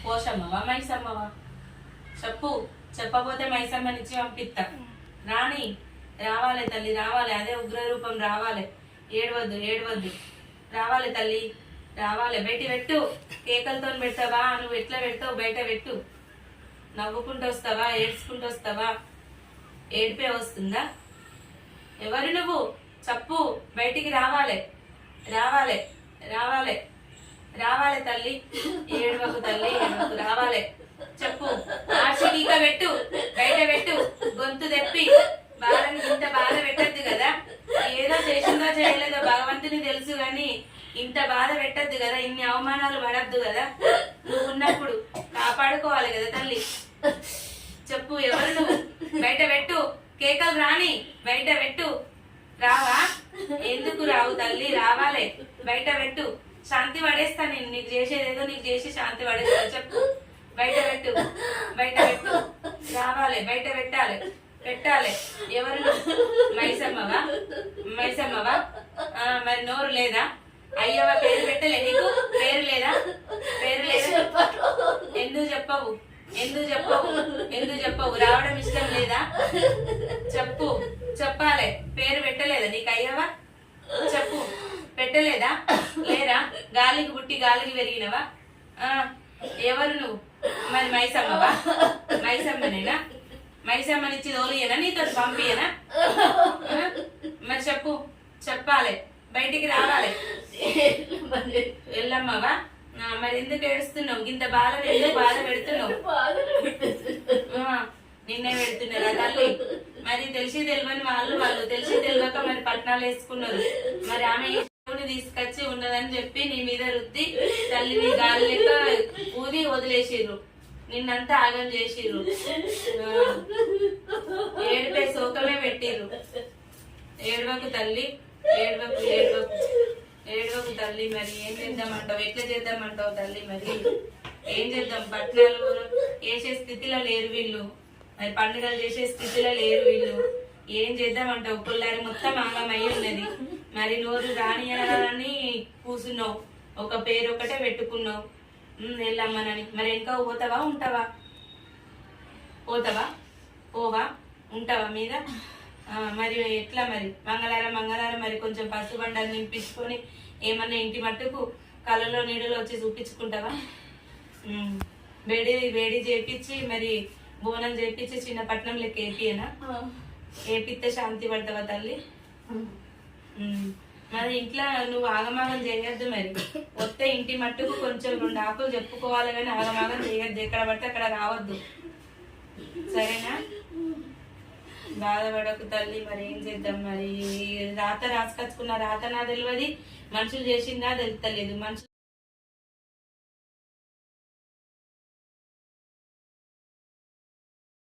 పోషమ్మవా మైసమ్మవా? చెప్పు. చెప్పపోతే మైసమ్మనిచ్చి పంపిస్తా. రాణి రావాలి తల్లి, రావాలి. అదే ఉగ్రరూపం రావాలి. ఏడవద్దు ఏడవద్దు, రావాలి తల్లి రావాలి. బయట పెట్టు. కేకలతో పెడతావా? నువ్వు ఎట్లా పెడతావు? బయట పెట్టు. నవ్వుకుంటూ వస్తావా? ఏడ్చుకుంటూ వస్తావా? ఏడిపే వస్తుందా? ఎవరు నువ్వు? చెప్పు. బయటికి రావాలి రావాలి రావాలి రావాలి తల్లి. ఏడవకు తల్లి, ఏడవకు. రావాలి. చెప్పు. ఆశీక పెట్టు. బయట పెట్టు. గొంతు తెప్పి. బాధని ఇంత బాధ పెట్టద్దు కదా. ఏదో చేసిందో చేయలేదో భగవంతుని తెలుసు గాని ఇంత బాధ పెట్టద్దు కదా. ఇన్ని అవమానాలు పడద్దు కదా. నువ్వు ఉన్నప్పుడు కాపాడుకోవాలి కదా తల్లి. చెప్పు. ఎవరు నువ్వు? బయట పెట్టు. కేకలు రాని. బయట పెట్టు. రావా? ఎందుకు రావు తల్లి? రావాలి. బయట పెట్టు. శాంతి పడేస్తా నేను. నీకు చేసేదేదో నీకు చేసి శాంతి పడేస్తా. చెప్పు. బయట పెట్టు. బయట పెట్టు. రావాలి. బయట పెట్టాలి. పెట్టాలి. ఎవరు? మైసమ్మవా? మైసమ్మవా? మరి నోరు లేదా? అయ్యవా? పేరు పెట్టలే నీకు? పేరు లేదా? పేరు లేదా? ఎందుకు చెప్పవు? ఎందుకు చెప్పవు? ఎందుకు చెప్పవు? రావడం ఇష్టం లేదా? చెప్పు. చెప్పాలి. పేరు పెట్టలేదా నీకు అయ్యవా? చెప్పు. పెట్టలేదా? లేరా? గాలికి పుట్టి గాలికి పెరిగినవా? ఎవరు నువ్వు? మరి మైసమ్మవా? మైసమ్మనేనా? మైసమ్మనిచ్చి తోలియనా? నీతో పంపియనా? మరి చెప్పు. చెప్పాలి. బయటికి రావాలి. వెళ్ళమ్మవా? మరి ఎందుకు ఏడుస్తున్నావు? ఇంత బాధ ఎందుకు బాధ పెడుతున్నావు? నిన్నే పెడుతున్నారా తల్లి? మరి తెలిసి తెలియని వాళ్ళు తెలిసి తెలియక మరి పట్నాలు వేసుకున్నారు. మరి ఆమె తీసుకొచ్చి ఉన్నదని చెప్పి నీ మీద రుద్ది తల్లిని గాలి లెక్క ఊది వదిలేసిర్రు. నిన్నంతా ఆగం చేసిర్రు. ఏడిపై శోకమే పెట్టిర్రు. ఏడవకు తల్లి, ఏడవకు ఏడవకు ఏడవకు తల్లి. మరి ఏం చేద్దామంటావు? ఎట్లా చేద్దామంటావు తల్లి? మరి ఏం చేద్దాం? పట్నాలు వేసే స్థితిలో లేరు వీళ్ళు. మరి పండుగలు చేసే స్థితిలో లేరు వీళ్ళు. ఏం చేద్దామంటావు? పుల్లారి మొత్తం ఆగమయ్యి ఉన్నది. మరి నోరు రానియని కూసున్నావు. ఒక పేరు ఒకటే పెట్టుకున్నావు వెళ్ళమ్మనని. మరి వెనక పోతావా ఉంటావా? పోతావా? పోవా? ఉంటావా మీద? మరి ఎట్లా మరి? మంగళవారం మరి కొంచెం పసుపు బండాలు నింపించుకొని ఏమన్నా ఇంటి మట్టుకు కళ్ళలో నీడలో వచ్చి చూపించుకుంటావా? వేడి చేపించి మరి బోనం చేపించి చిన్న పట్నం లెక్క ఏపియనా? ఏపిస్తే శాంతి పడతావా తల్లి? మరి ఇంట్లో నువ్వు ఆగమాగం చేయొద్దు. మరి వస్తే ఇంటి మట్టుకు కొంచెం 2 ఆకులు చెప్పుకోవాలి కానీ ఆగమాగం చేయొద్దు. ఎక్కడ పడితే అక్కడ రావద్దు. సరేనా? బాధపడకు తల్లి. మరి ఏం చేద్దాం? మరి రాత రాసుకొచ్చుకున్న రాత నా తెలియదు, మనుషులు చేసిందా తెలుస్తలేదు. మనుషులు